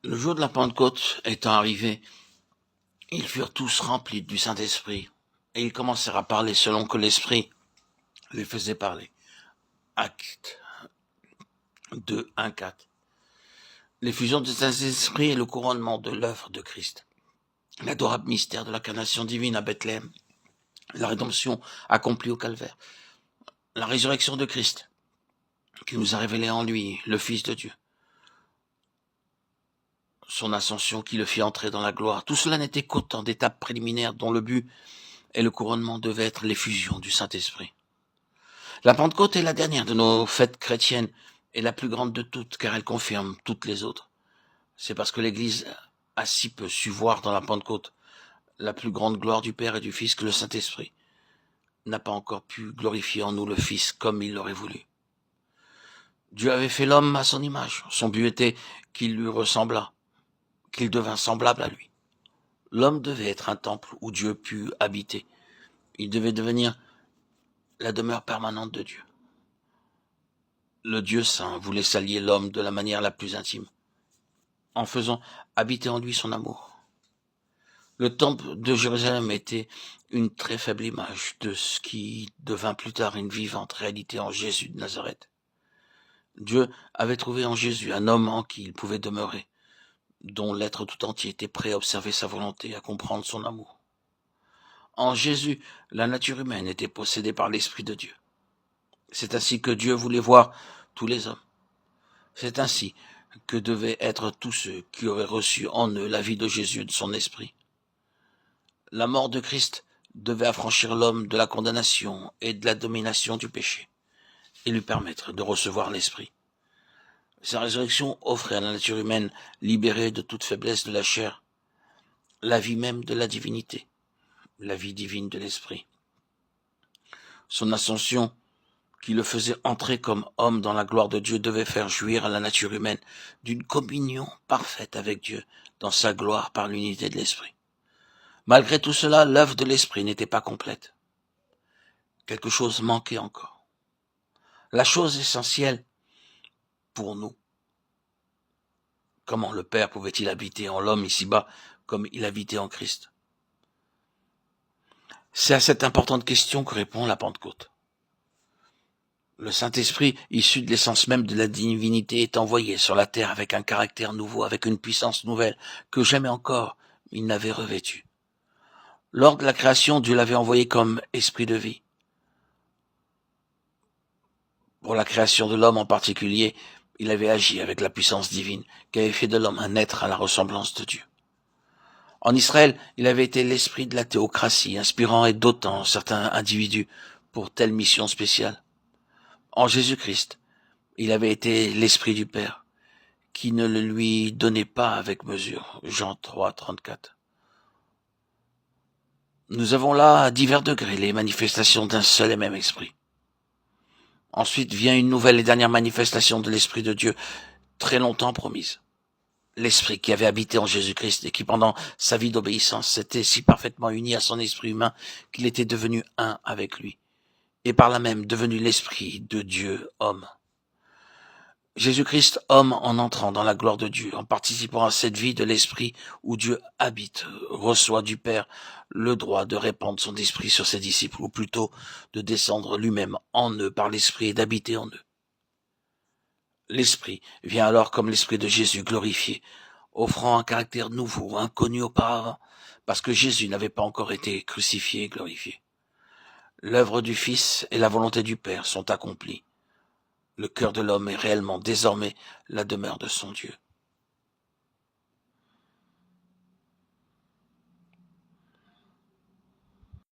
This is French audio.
Le jour de la Pentecôte étant arrivé, ils furent tous remplis du Saint-Esprit, et ils commencèrent à parler selon que l'Esprit les faisait parler. Acte 2, 1, 4. L'effusion du Saint-Esprit est le couronnement de l'œuvre de Christ. L'adorable mystère de l'incarnation divine à Bethléem, la rédemption accomplie au calvaire, la résurrection de Christ, qui nous a révélé en lui le Fils de Dieu, son ascension qui le fit entrer dans la gloire. Tout cela n'était qu'autant d'étapes préliminaires dont le but et le couronnement devaient être l'effusion du Saint-Esprit. La Pentecôte est la dernière de nos fêtes chrétiennes et la plus grande de toutes, car elle confirme toutes les autres. C'est parce que l'Église a si peu su voir dans la Pentecôte la plus grande gloire du Père et du Fils que le Saint-Esprit n'a pas encore pu glorifier en nous le Fils comme il l'aurait voulu. Dieu avait fait l'homme à son image. Son but était qu'il lui ressemblât, qu'il devînt semblable à lui. L'homme devait être un temple où Dieu put habiter. Il devait devenir la demeure permanente de Dieu. Le Dieu saint voulait s'allier l'homme de la manière la plus intime, en faisant habiter en lui son amour. Le temple de Jérusalem était une très faible image de ce qui devint plus tard une vivante réalité en Jésus de Nazareth. Dieu avait trouvé en Jésus un homme en qui il pouvait demeurer, dont l'être tout entier était prêt à observer sa volonté, à comprendre son amour. En Jésus, la nature humaine était possédée par l'Esprit de Dieu. C'est ainsi que Dieu voulait voir tous les hommes. C'est ainsi que devaient être tous ceux qui auraient reçu en eux la vie de Jésus et de son esprit. La mort de Christ devait affranchir l'homme de la condamnation et de la domination du péché et lui permettre de recevoir l'esprit. Sa résurrection offrait à la nature humaine, libérée de toute faiblesse de la chair, la vie même de la divinité, la vie divine de l'esprit. Son ascension, qui le faisait entrer comme homme dans la gloire de Dieu, devait faire jouir à la nature humaine d'une communion parfaite avec Dieu dans sa gloire par l'unité de l'esprit. Malgré tout cela, l'œuvre de l'esprit n'était pas complète. Quelque chose manquait encore. La chose essentielle pour nous. Comment le Père pouvait-il habiter en l'homme ici-bas comme il habitait en Christ? C'est à cette importante question que répond la Pentecôte. Le Saint-Esprit, issu de l'essence même de la divinité, est envoyé sur la terre avec un caractère nouveau, avec une puissance nouvelle que jamais encore il n'avait revêtue. Lors de la création, Dieu l'avait envoyé comme esprit de vie. Pour la création de l'homme en particulier, il avait agi avec la puissance divine qui avait fait de l'homme un être à la ressemblance de Dieu. En Israël, il avait été l'esprit de la théocratie, inspirant et dotant certains individus pour telle mission spéciale. En Jésus-Christ, il avait été l'esprit du Père, qui ne le lui donnait pas avec mesure. Jean 3, 34. Nous avons là, à divers degrés, les manifestations d'un seul et même esprit. Ensuite vient une nouvelle et dernière manifestation de l'Esprit de Dieu, très longtemps promise. L'Esprit qui avait habité en Jésus-Christ et qui, pendant sa vie d'obéissance, s'était si parfaitement uni à son esprit humain qu'il était devenu un avec lui, et par là même devenu l'Esprit de Dieu homme. Jésus-Christ, homme, en entrant dans la gloire de Dieu, en participant à cette vie de l'Esprit où Dieu habite, reçoit du Père le droit de répandre son esprit sur ses disciples, ou plutôt de descendre lui-même en eux par l'Esprit et d'habiter en eux. L'Esprit vient alors comme l'Esprit de Jésus glorifié, offrant un caractère nouveau, inconnu auparavant, parce que Jésus n'avait pas encore été crucifié et glorifié. L'œuvre du Fils et la volonté du Père sont accomplies. Le cœur de l'homme est réellement désormais la demeure de son Dieu.